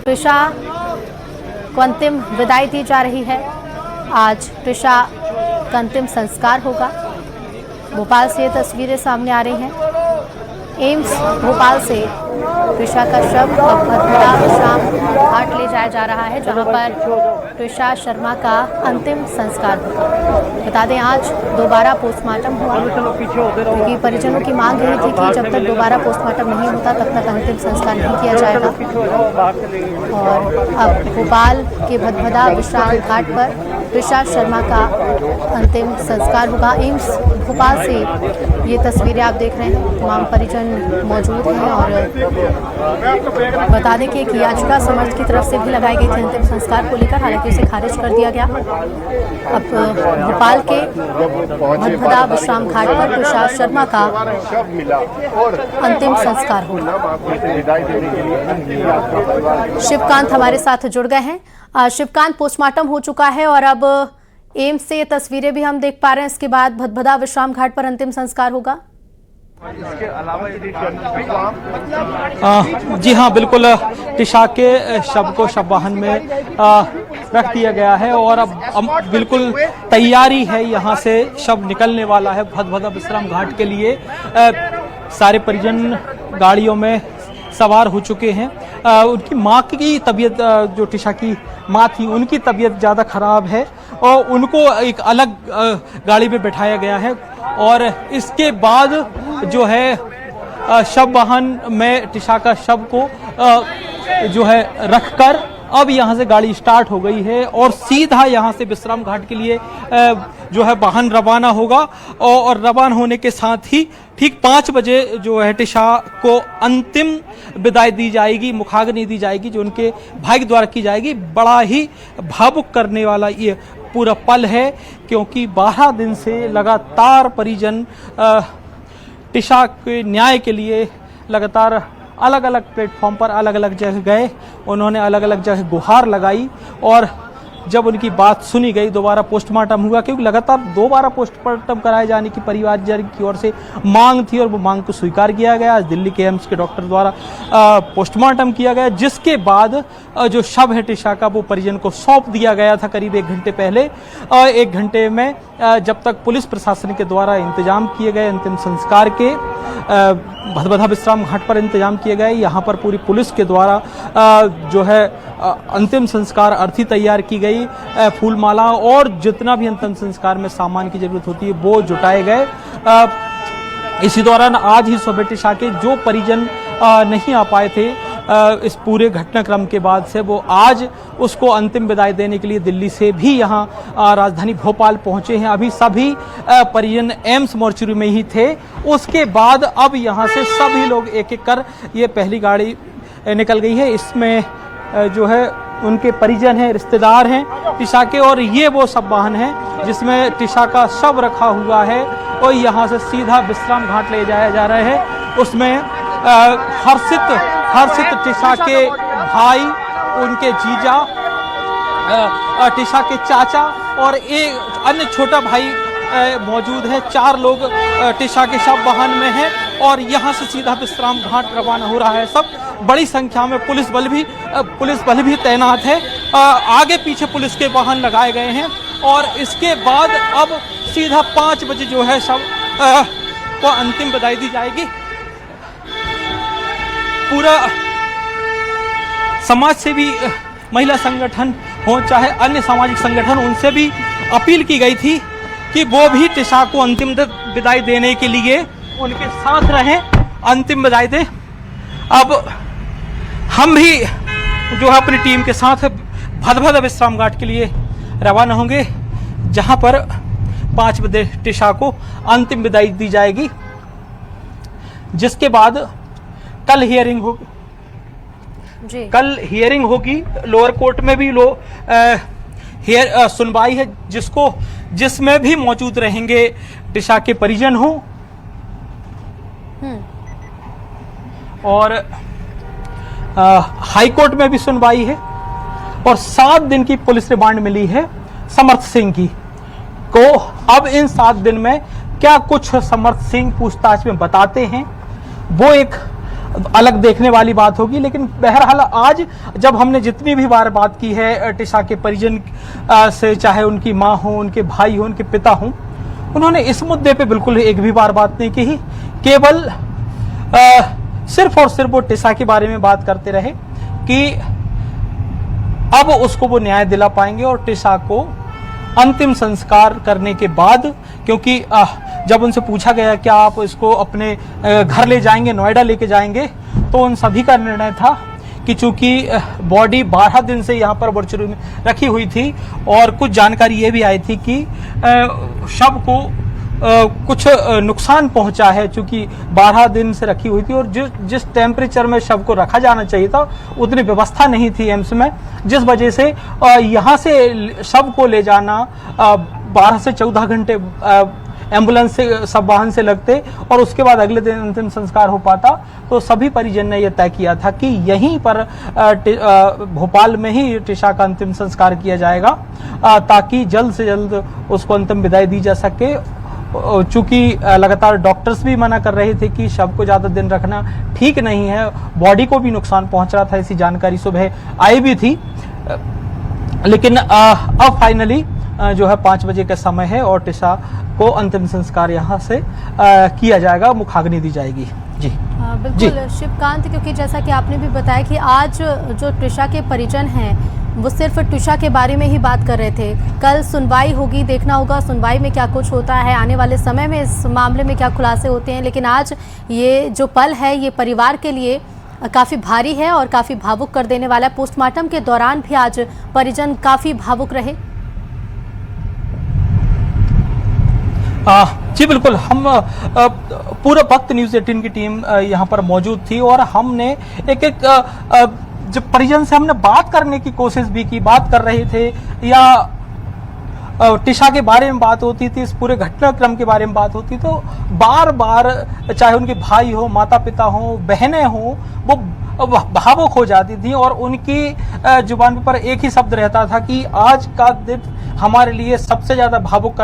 त्रिशा को अंतिम विदाई दी जा रही है। आज त्रिशा का अंतिम संस्कार होगा। भोपाल से ये तस्वीरें सामने आ रही हैं। एम्स भोपाल से त्रिशा का शव अब भदभदा विश्राम घाट ले जाया जा रहा है, जहां पर त्रिशा शर्मा का अंतिम संस्कार होगा। बता दें, आज दोबारा पोस्टमार्टम हुआ, क्योंकि परिजनों की मांग यही थी कि जब तक दोबारा पोस्टमार्टम नहीं होता तब तक अंतिम संस्कार नहीं किया जाएगा। और अब भोपाल के भदभदा विश्राम घाट पर त्रिशा शर्मा का अंतिम संस्कार होगा। एम्स भोपाल से ये तस्वीरें आप देख रहे हैं। तमाम परिजन मौजूद हैं और बता दें कि एक याचिका समर्थ की तरफ से भी लगाई गई थी अंतिम संस्कार को लेकर, हालांकि उसे खारिज कर दिया गया। अब भोपाल के भदभदा विश्राम घाट पर त्रिशा शर्मा का अंतिम संस्कार होगा। शिवकांत हमारे साथ जुड़ गए हैं। शिवकांत, पोस्टमार्टम हो चुका है और अब एम्स से ये तस्वीरें भी हम देख पा रहे हैं। इसके बाद भदभदा विश्राम घाट पर अंतिम संस्कार होगा। इसके अलावा जी हाँ, बिल्कुल त्रिशा के शव को शव वाहन में रख दिया गया है और अब बिल्कुल तैयारी है। यहाँ से शव निकलने वाला है भदभदा विश्राम घाट के लिए। सारे परिजन गाड़ियों में सवार हो चुके हैं। उनकी माँ की तबीयत, जो त्रिशा की माँ थी, उनकी तबीयत ज़्यादा खराब है और उनको एक अलग गाड़ी में बैठाया गया है। और इसके बाद जो है शव वाहन में त्रिशा का शव को जो है रखकर अब यहाँ से गाड़ी स्टार्ट हो गई है और सीधा यहाँ से विश्राम घाट के लिए जो है वाहन रवाना होगा। और रवाना होने के साथ ही ठीक 5 बजे जो है त्रिशा को अंतिम विदाई दी जाएगी, मुखाग्नि दी जाएगी, जो उनके भाई द्वारा की जाएगी। बड़ा ही भावुक करने वाला ये पूरा पल है, क्योंकि 12 दिन से लगातार परिजन त्रिशा के न्याय के लिए लगातार अलग अलग प्लेटफॉर्म पर अलग अलग जगह गए। उन्होंने अलग अलग जगह गुहार लगाई और जब उनकी बात सुनी गई, दोबारा पोस्टमार्टम हुआ, क्योंकि लगातार दोबारा पोस्टमार्टम कराए जाने की परिवारजन की ओर से मांग थी और वो मांग को स्वीकार किया गया। दिल्ली के एम्स के डॉक्टर द्वारा पोस्टमार्टम किया गया, जिसके बाद जो शव है त्रिशा का वो परिजन को सौंप दिया गया था करीब 1 घंटे पहले। 1 घंटे में जब तक पुलिस प्रशासन के द्वारा इंतजाम किए गए अंतिम संस्कार के, भदभदा विश्राम घाट पर इंतजाम किए गए। यहाँ पर पूरी पुलिस के द्वारा जो है अंतिम संस्कार अर्थी तैयार की गई, फूलमाला और जितना भी अंतिम संस्कार में सामान की जरूरत होती है वो जुटाए गए। इसी दौरान आज ही सुबह त्रिशा के जो परिजन नहीं आ पाए थे इस पूरे घटनाक्रम के बाद से, वो आज उसको अंतिम विदाई देने के लिए दिल्ली से भी यहाँ राजधानी भोपाल पहुंचे हैं। अभी सभी परिजन एम्स मोर्चरी में ही थे। उसके बाद अब यहाँ से सभी लोग एक एक कर, ये पहली गाड़ी निकल गई है, इसमें जो है उनके परिजन हैं, रिश्तेदार हैं त्रिशा के, और ये वो शव वाहन है जिसमें त्रिशा का शव रखा हुआ है और यहाँ से सीधा विश्राम घाट ले जाया जा रहा है। उसमें हर्षित त्रिशा के भाई, उनके जीजा, त्रिशा के चाचा और एक अन्य छोटा भाई मौजूद है। 4 लोग त्रिशा के शव वाहन में हैं और यहाँ से सीधा विश्राम घाट रवाना हो रहा है। सब बड़ी संख्या में पुलिस बल भी तैनात है। आगे पीछे पुलिस के वाहन लगाए गए हैं और इसके बाद अब सीधा 5 बजे जो है शव को अंतिम विदाई दी जाएगी। पूरा समाज से भी, महिला संगठन हो चाहे अन्य सामाजिक संगठन, उनसे भी अपील की गई थी कि वो भी त्रिशा को अंतिम विदाई देने के लिए उनके साथ रहें, अंतिम विदाई दें। अब हम भी जो है अपनी टीम के साथ भदभदा विश्राम घाट के लिए रवाना होंगे, जहां पर 5 बजे त्रिशा को अंतिम विदाई दी जाएगी, जिसके बाद कल हियरिंग होगी। लोअर कोर्ट में भी सुनवाई है, जिसमें भी मौजूद रहेंगे त्रिशा के परिजन हो और हाई कोर्ट में भी सुनवाई है। और 7 दिन की पुलिस रिमांड मिली है समर्थ सिंह की को। अब इन 7 दिन में क्या कुछ समर्थ सिंह पूछताछ में बताते हैं, वो एक अलग देखने वाली बात होगी। लेकिन बहरहाल आज जब हमने जितनी भी बार बात की है टिशा के परिजन से, चाहे उनकी माँ हो, उनके भाई हो, उनके पिता हो, उन्होंने इस मुद्दे पे बिल्कुल एक भी बार बात नहीं की। केवल सिर्फ और सिर्फ वो टिशा के बारे में बात करते रहे कि अब उसको वो न्याय दिला पाएंगे और टिशा को अंतिम संस्कार करने के बाद, क्योंकि जब उनसे पूछा गया क्या आप इसको अपने घर ले जाएंगे, नोएडा लेके जाएंगे, तो उन सभी का निर्णय था कि चूंकि बॉडी 12 दिन से यहाँ पर मोर्चरी में रखी हुई थी और कुछ जानकारी ये भी आई थी कि शव को कुछ नुकसान पहुंचा है, चूंकि 12 दिन से रखी हुई थी और जिस टेम्परेचर में शव को रखा जाना चाहिए था उतनी व्यवस्था नहीं थी एम्स में, जिस वजह से यहाँ से शव को ले जाना 12 से 14 घंटे एम्बुलेंस से, सब वाहन से लगते और उसके बाद अगले दिन अंतिम संस्कार हो पाता। तो सभी परिजन ने यह तय किया था कि यहीं पर भोपाल में ही टिशा का अंतिम संस्कार किया जाएगा, ताकि जल्द से जल्द उसको अंतिम विदाई दी जा सके। चूंकि लगातार डॉक्टर्स भी मना कर रहे थे कि शव को ज्यादा दिन रखना ठीक नहीं है, बॉडी को भी नुकसान पहुंच रहा था, ऐसी जानकारी सुबह आई भी थी। लेकिन अब फाइनली जो है 5 बजे का समय है और टिशा को अंतिम संस्कार यहाँ से किया जाएगा, मुखाग्नि दी जाएगी। जी बिल्कुल शिवकांत, क्योंकि जैसा कि आपने भी बताया कि आज जो टिशा के परिजन हैं वो सिर्फ टिशा के बारे में ही बात कर रहे थे। कल सुनवाई होगी, देखना होगा सुनवाई में क्या कुछ होता है, आने वाले समय में इस मामले में क्या खुलासे होते हैं। लेकिन आज ये जो पल है ये परिवार के लिए काफ़ी भारी है और काफ़ी भावुक कर देने वाला है। पोस्टमार्टम के दौरान भी आज परिजन काफ़ी भावुक रहे। जी बिल्कुल, हम पूरा वक्त न्यूज़ 18 की टीम यहाँ पर मौजूद थी और हमने एक जब परिजन से हमने बात करने की कोशिश भी की, बात कर रहे थे या टिशा के बारे में बात होती थी, इस पूरे घटनाक्रम के बारे में बात होती, तो बार बार चाहे उनके भाई हो, माता पिता हो, बहनें हो, वो भावुक हो जाती थी और उनकी जुबान पर एक ही शब्द रहता था कि आज का दिन हमारे लिए सबसे ज्यादा भावुक